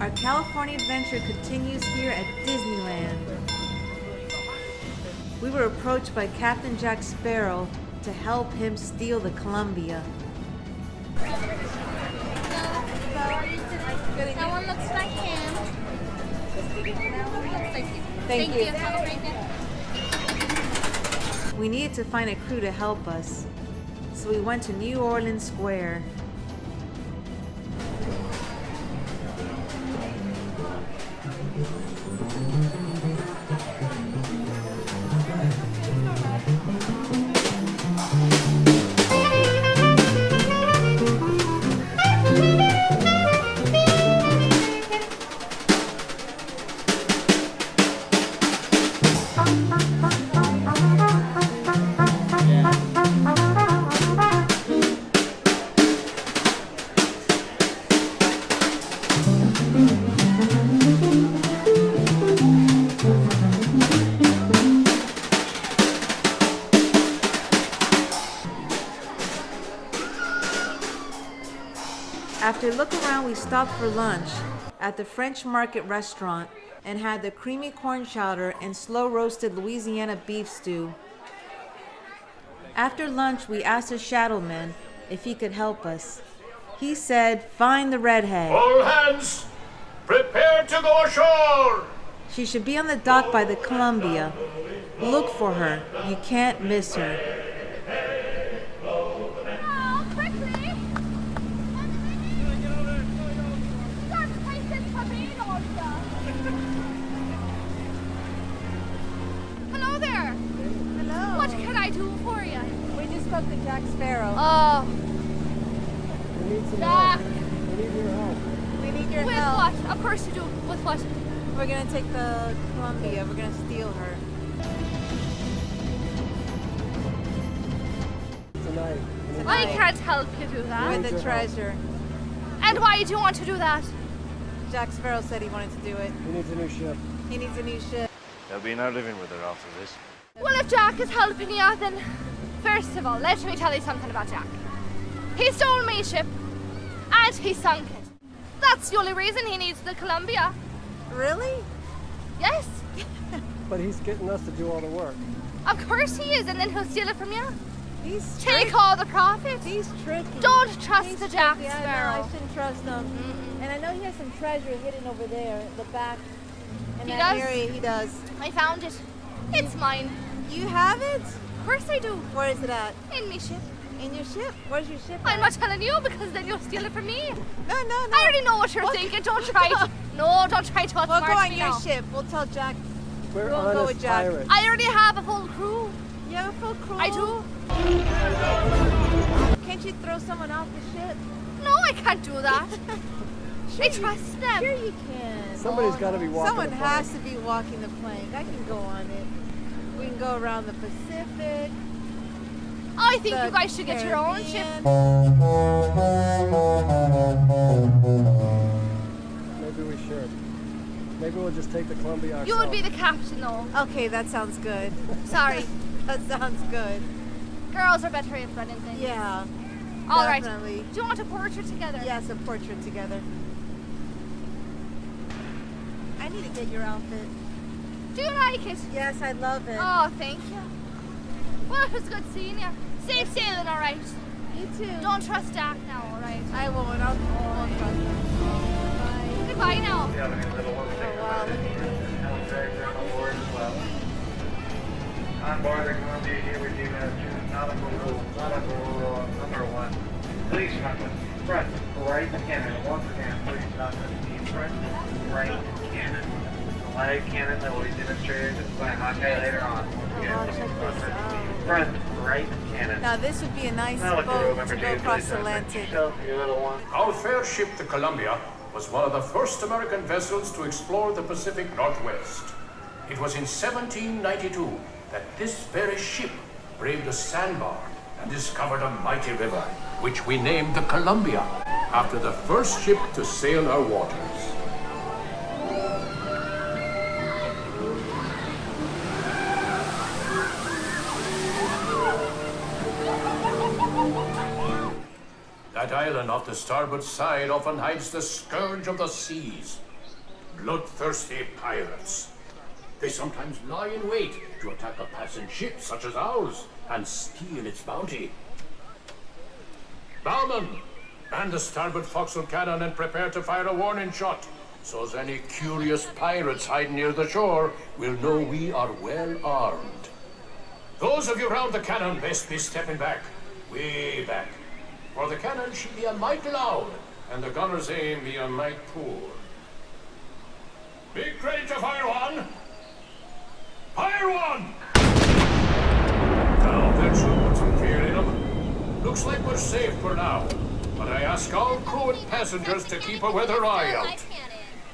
Our California adventure continues here at Disneyland. We were approached by Captain Jack Sparrow to help him steal the Columbia. That one looks like him. That one looks like him. Thank you. Have a great day. We needed to find a crew to help us, so we went to New Orleans Square. After a look around, we stopped for lunch at the French Market restaurant and had the creamy corn chowder and slow-roasted Louisiana beef stew. After lunch, we asked a shadowman if he could help us. He said, "Find the Redhead. All hands, prepare to go ashore!" She should be on the dock by the Columbia. Look for her. You can't miss her." Oh, quickly! Don't take this for me, Lorda. Hello there. Hello. What can I do for you? We just spoke to Jack Sparrow. Oh, We need some Jack. help. We need your help. We need your With help. what? Of course you do. With what? We're gonna take the Columbia. We're gonna steal her. Tonight. I can't help you do that. With the treasure. And why do you want to do that? Jack Sparrow said he wanted to do it. He needs a new ship. He needs a new ship. There'll be no living with her after this. Well, if Jack is helping you, then first of all, let me tell you something about Jack. He stole my ship, and he sunk it. That's the only reason he needs the Columbia. Really? Yes, But he's getting us to do all the work. of course he is, and then he'll steal it from you. He's Take all the profit. He's tricky. Don't trust He's the Jack tricky. I know, Sparrow. I shouldn't trust him. And I know he has some treasure hidden over there in the back. In He that does? area, he does. I found it. It's mine. You have it? Of course I do. Where is it at? In me ship. In your ship? Where's your ship? I'm at? not telling you because then you'll steal it from me. No, no, no. I already know what you're thinking. Don't try to. No, don't try to We'll outsmart go on me your now. ship. We'll tell Jack. We're We'll go honest with Jack. pirates. I already have a full crew. You have a full crew? I do. Can't you throw someone off the ship? No, I can't do that. I trust them. Sure you can. Somebody's got to be walking Someone the has plank. to be walking the plank. I can go on it. We can go around the Pacific. I think the you guys should get your own ship. Caribbean. Maybe we should. Maybe we'll just take the Columbia ourselves. You would be the captain, though. Okay, that sounds good. Sorry. That sounds good. Girls are better at running things. Yeah. All right. definitely. Do you want a portrait together? Yes, a portrait together. I need to get your outfit. Do you like it? Yes, I love it. Oh, thank you. Well, it was good seeing you. Safe sailing, all right. You too. Don't trust Jack now, all right? I won't. I'll trust him. Bye. Goodbye now. Oh, wow. Look at On board the Columbia, here we do nautical rule number 1. Please compass front right cannon. Once again, please compass the front right cannon. The live cannon that will be demonstrated by Hawkeye later on. Again, please compass the front right cannon. Now this would be a nice Nautical rule boat number to 2. go across Please the compass Atlantic. yourself, your little one. Our fair ship, the Columbia, was one of the first American vessels to explore the Pacific Northwest. It was in 1792 that this very ship braved a sandbar and discovered a mighty river, which we named the Columbia, after the first ship to sail our waters. That island off the starboard side often hides the scourge of the seas, bloodthirsty pirates. They sometimes lie in wait to attack a passing ship such as ours and steal its bounty. Bowman, man the starboard forecastle cannon and prepare to fire a warning shot, so as any curious pirates hiding near the shore will know we are well armed. Those of you round the cannon best be stepping back, way back, for the cannon should be a mite loud and the gunner's aim be a mite poor. Be ready to fire one! Fire one! Now that should put some fear in them. Looks like we're safe for now, but I ask all crew and passengers to keep a weather eye out.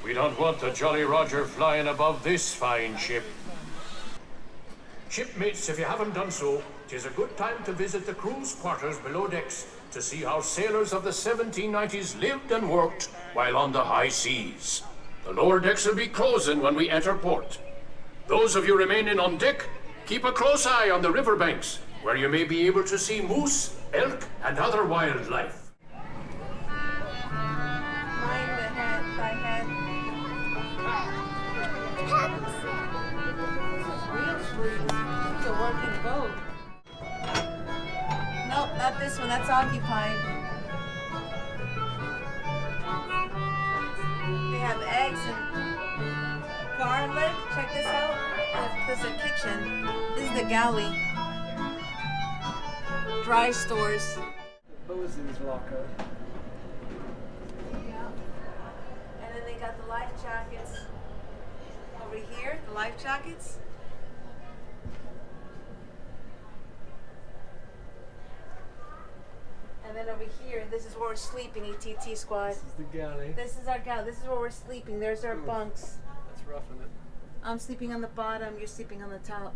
We don't want the Jolly Roger flying above this fine ship. Shipmates, if you haven't done so, 'tis a good time to visit the crew's quarters below decks to see how sailors of the 1790s lived and worked while on the high seas. The lower decks will be closing when we enter port. Those of you remaining on deck, keep a close eye on the riverbanks, where you may be able to see moose, elk, and other wildlife. Mind the head by head. Real sweet. It's a working boat. Nope, not this one. That's occupied. They have eggs and garlic. Check this out. This is a kitchen. This is the galley. Dry stores. Boozy's locker. Yeah. And then they got the life jackets over here. The life jackets. And then over here, this is where we're sleeping, ETT squad. This is the galley. This is our galley. This is where we're sleeping. There's our bunks. That's roughing it. I'm sleeping on the bottom. You're sleeping on the top.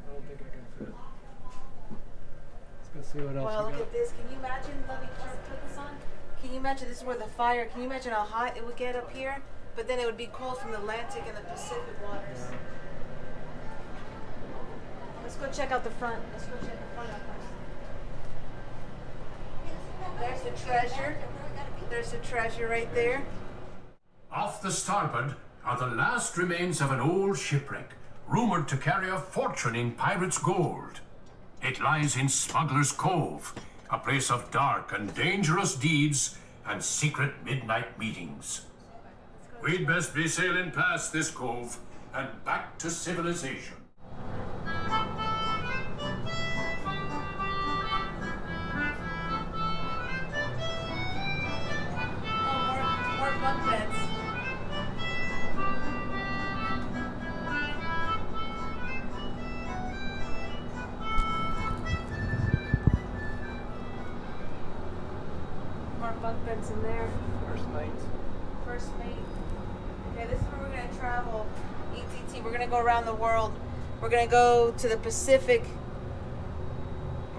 I don't think I can fit. Let's go see what else Wow, we look got. at this. Can you imagine? Let me put this on. Can you imagine? This is where the fire. Can you imagine how hot it would get up here? But then it would be cold from the Atlantic and the Pacific waters. Yeah. Let's go check out the front. Let's go check the front out first. There's the treasure. There's the treasure right there. Off the starboard are the last remains of an old shipwreck, rumored to carry a fortune in pirates' gold. It lies in Smuggler's Cove, a place of dark and dangerous deeds and secret midnight meetings. We'd best be sailing past this cove and back to civilization. More bunk beds. More bunk beds in there. First mate. First mate. Okay, this is where we're gonna travel. ETT. We're gonna go around the world. We're gonna go to the Pacific,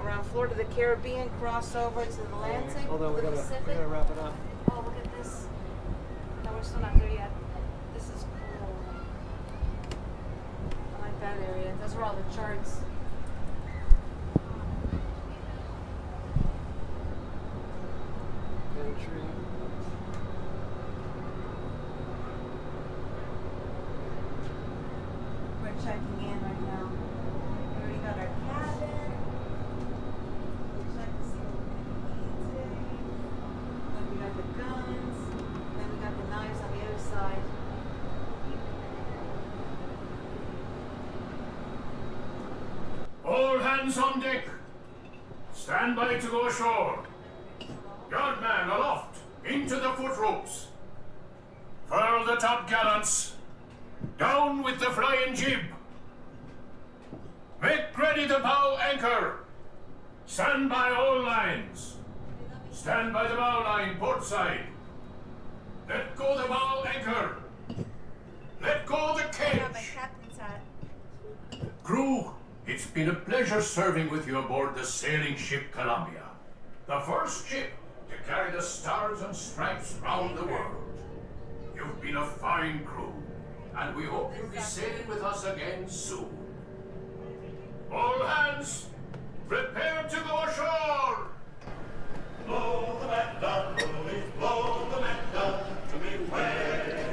around Florida, the Caribbean, cross over to the Atlantic, Hold on, we the gotta Pacific. wrap it up. Oh, look at this. No, we're still not there yet. This is cool. I like that area. Those are all the charts. Entry. We're checking in right now. We already got our cabin. Check to see what we're gonna eat today. Then we got the guns. Then we got the knives on the other side. All hands on deck. Stand by to go ashore. Yardman aloft, into the foot ropes. Furl the top gallants. Down with the flying jib. Make ready the bow anchor. Stand by all lines. Stand by the bow line, port side. Let go the bow anchor. Let go the I got my cage. captain's hat. Crew, it's been a pleasure serving with you aboard the sailing ship Columbia. The first ship to carry the stars and stripes round the world. You've been a fine crew, and we hope you'll be sailing with us again soon. All hands, prepare to go ashore! Blow the Macdon, bullies, blow the Macdon, to be wed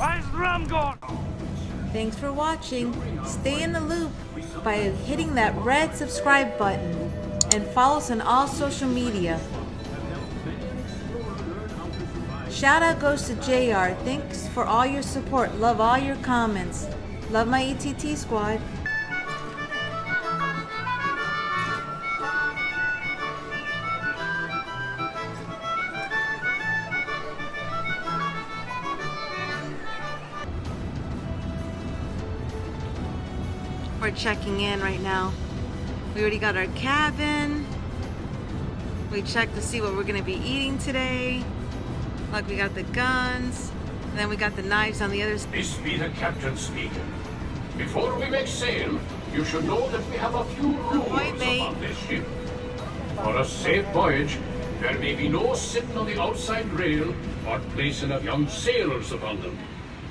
Where's the rum gone? Thanks for watching. Stay in the loop by hitting that red subscribe button and follow us on all social media. Shout out goes to JR. Thanks for all your support. Love all your comments. Love my ETT squad. We're checking in right now. We already got our cabin. We checked to see what we're gonna be eating today. Like we got the guns, and then we got the knives on the other side. This be the captain speaking. Before we make sail, you should know that we have a few rules about this ship. For a safe voyage, there may be no sitting on the outside rail or placing of young sailors upon them.